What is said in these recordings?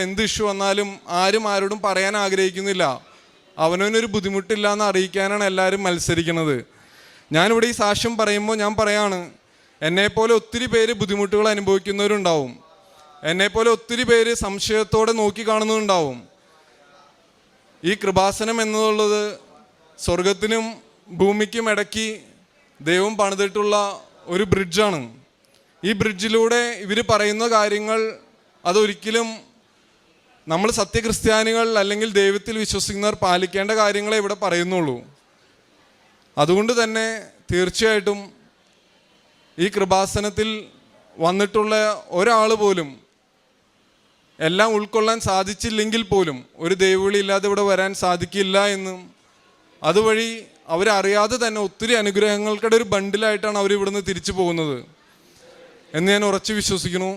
എന്ത് ഇഷ്യൂ വന്നാലും ആരും ആരോടും പറയാൻ ആഗ്രഹിക്കുന്നില്ല. അവനൊരു ബുദ്ധിമുട്ടില്ല എന്ന് അറിയിക്കാനാണ് എല്ലാവരും മത്സരിക്കുന്നത്. ഞാനിവിടെ ഈ സാക്ഷ്യം പറയുമ്പോൾ ഞാൻ പറയാണ്, എന്നെപ്പോലെ ഒത്തിരി പേര് ബുദ്ധിമുട്ടുകൾ അനുഭവിക്കുന്നവരുണ്ടാവും. എന്നെപ്പോലെ ഒത്തിരി പേര് സംശയത്തോടെ നോക്കി കാണുന്നതുണ്ടാവും. ഈ കൃപാസനം എന്നുള്ളത് സ്വർഗത്തിനും ഭൂമിക്കും ഇടയ്ക്ക് ദൈവം പണിതിട്ടുള്ള ഒരു ബ്രിഡ്ജാണ്. ഈ ബ്രിഡ്ജിലൂടെ ഇവർ പറയുന്ന കാര്യങ്ങൾ അതൊരിക്കലും നമ്മൾ സത്യക്രിസ്ത്യാനികൾ അല്ലെങ്കിൽ ദൈവത്തിൽ വിശ്വസിക്കുന്നവർ പാലിക്കേണ്ട കാര്യങ്ങളെ ഇവിടെ പറയുന്നുള്ളൂ. അതുകൊണ്ട് തന്നെ തീർച്ചയായിട്ടും ഈ കൃപാസനത്തിൽ വന്നിട്ടുള്ള ഒരാൾ പോലും എല്ലാം ഉൾക്കൊള്ളാൻ സാധിച്ചില്ലെങ്കിൽ പോലും ഒരു ദൈവവിളി ഇല്ലാതെ ഇവിടെ വരാൻ സാധിക്കില്ല എന്നും അതുവഴി അവരറിയാതെ തന്നെ ഒത്തിരി അനുഗ്രഹങ്ങൾക്കിടെ ഒരു ബണ്ടിലായിട്ടാണ് അവർ ഇവിടുന്ന് തിരിച്ചു പോകുന്നത് എന്ന് ഞാൻ ഉറച്ചു വിശ്വസിക്കുന്നു.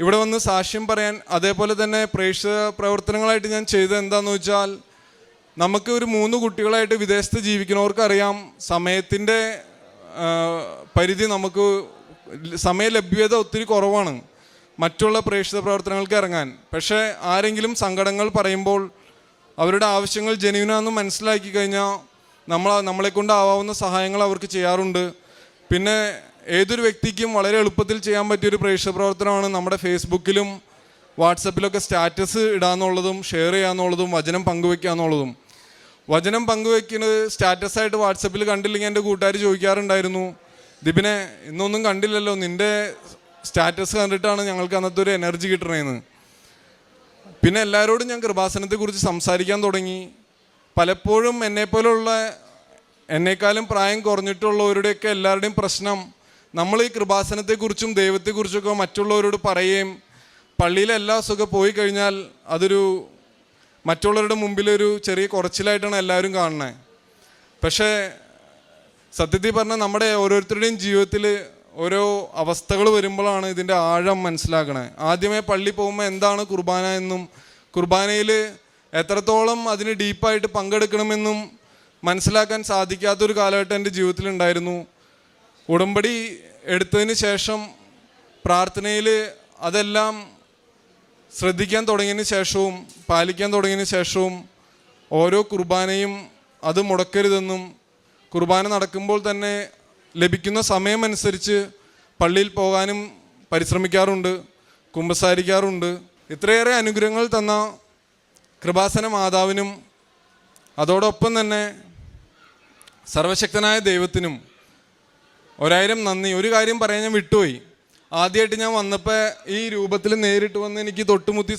ഇവിടെ വന്ന് സാക്ഷ്യം പറയാൻ, അതേപോലെ തന്നെ പ്രേക്ഷിത പ്രവർത്തനങ്ങളായിട്ട് ഞാൻ ചെയ്തത് എന്താണെന്ന് വെച്ചാൽ, നമുക്ക് ഒരു 3 കുട്ടികളായിട്ട് വിദേശത്ത് ജീവിക്കുന്നവർക്കറിയാം സമയത്തിൻ്റെ പരിധി, നമുക്ക് സമയ ലഭ്യത ഒത്തിരി കുറവാണ് മറ്റുള്ള പ്രേക്ഷിത പ്രവർത്തനങ്ങൾക്ക് ഇറങ്ങാൻ. പക്ഷേ ആരെങ്കിലും സങ്കടങ്ങൾ പറയുമ്പോൾ അവരുടെ ആവശ്യങ്ങൾ ജെന്യൂനാണെന്ന് മനസ്സിലാക്കി കഴിഞ്ഞാൽ നമ്മളെ കൊണ്ടാവാവുന്ന സഹായങ്ങൾ അവർക്ക് ചെയ്യാറുണ്ട്. പിന്നെ ഏതൊരു വ്യക്തിക്കും വളരെ എളുപ്പത്തിൽ ചെയ്യാൻ പറ്റിയൊരു പ്രേക്ഷിത പ്രവർത്തനമാണ് നമ്മുടെ ഫേസ്ബുക്കിലും വാട്സപ്പിലൊക്കെ സ്റ്റാറ്റസ് ഇടാന്നുള്ളതും ഷെയർ ചെയ്യാന്നുള്ളതും വചനം പങ്കുവെക്കുക എന്നുള്ളതും. വചനം പങ്കുവെക്കുന്നത് സ്റ്റാറ്റസായിട്ട് വാട്സപ്പിൽ കണ്ടില്ലെങ്കിൽ എൻ്റെ കൂട്ടുകാർ ചോദിക്കാറുണ്ടായിരുന്നു, ദിപിനെ ഇന്നൊന്നും കണ്ടില്ലല്ലോ, നിൻ്റെ സ്റ്റാറ്റസ് കണ്ടിട്ടാണ് ഞങ്ങൾക്ക് അന്നത്തെ ഒരു എനർജി കിട്ടണേന്ന്. പിന്നെ എല്ലാവരോടും ഞാൻ കൃപാസനത്തെക്കുറിച്ച് സംസാരിക്കാൻ തുടങ്ങി. പലപ്പോഴും എന്നേക്കാളും പ്രായം കുറഞ്ഞിട്ടുള്ളവരുടെയൊക്കെ എല്ലാവരുടെയും പ്രശ്നം, നമ്മൾ ഈ കൃപാസനത്തെക്കുറിച്ചും ദൈവത്തെക്കുറിച്ചൊക്കെ മറ്റുള്ളവരോട് പറയുകയും പള്ളിയിലെ എല്ലാ സുഖം പോയി കഴിഞ്ഞാൽ അതൊരു മറ്റുള്ളവരുടെ മുമ്പിലൊരു ചെറിയ കുറച്ചിലായിട്ടാണ് എല്ലാവരും കാണുന്നത്. പക്ഷേ സത്യത്തിൽ പറഞ്ഞാൽ നമ്മുടെ ഓരോരുത്തരുടെയും ജീവിതത്തിൽ ഓരോ അവസ്ഥകൾ വരുമ്പോഴാണ് ഇതിൻ്റെ ആഴം മനസ്സിലാക്കണേ. ആദ്യമേ പള്ളി പോകുമ്പോൾ എന്താണ് കുർബാന എന്നും കുർബാനയിൽ എത്രത്തോളം അതിന് ഡീപ്പായിട്ട് പങ്കെടുക്കണമെന്നും മനസ്സിലാക്കാൻ സാധിക്കാത്തൊരു കാലഘട്ടം എൻ്റെ ജീവിതത്തിലുണ്ടായിരുന്നു. ഉടമ്പടി എടുത്തതിന് ശേഷം പ്രാർത്ഥനയിൽ അതെല്ലാം ശ്രദ്ധിക്കാൻ തുടങ്ങിയതിന് ശേഷവും പാലിക്കാൻ തുടങ്ങിയതിന് ശേഷവും ഓരോ കുർബാനയും അത് മുടക്കരുതെന്നും കുർബാന നടക്കുമ്പോൾ തന്നെ ലഭിക്കുന്ന സമയമനുസരിച്ച് പള്ളിയിൽ പോകാനും പരിശ്രമിക്കാറുണ്ട്, കുമ്പസാരിക്കാറുണ്ട്. ഇത്രയേറെ അനുഗ്രഹങ്ങൾ തന്ന കൃപാസന മാതാവിനും അതോടൊപ്പം തന്നെ സർവശക്തനായ ദൈവത്തിനും 1000 നന്ദി. ഒരു കാര്യം പറയാൻ ഞാൻ വിട്ടുപോയി. ആദ്യമായിട്ട് ഞാൻ വന്നപ്പോൾ ഈ രൂപത്തിൽ നേരിട്ട് വന്ന് എനിക്ക് തൊട്ടുമുത്തി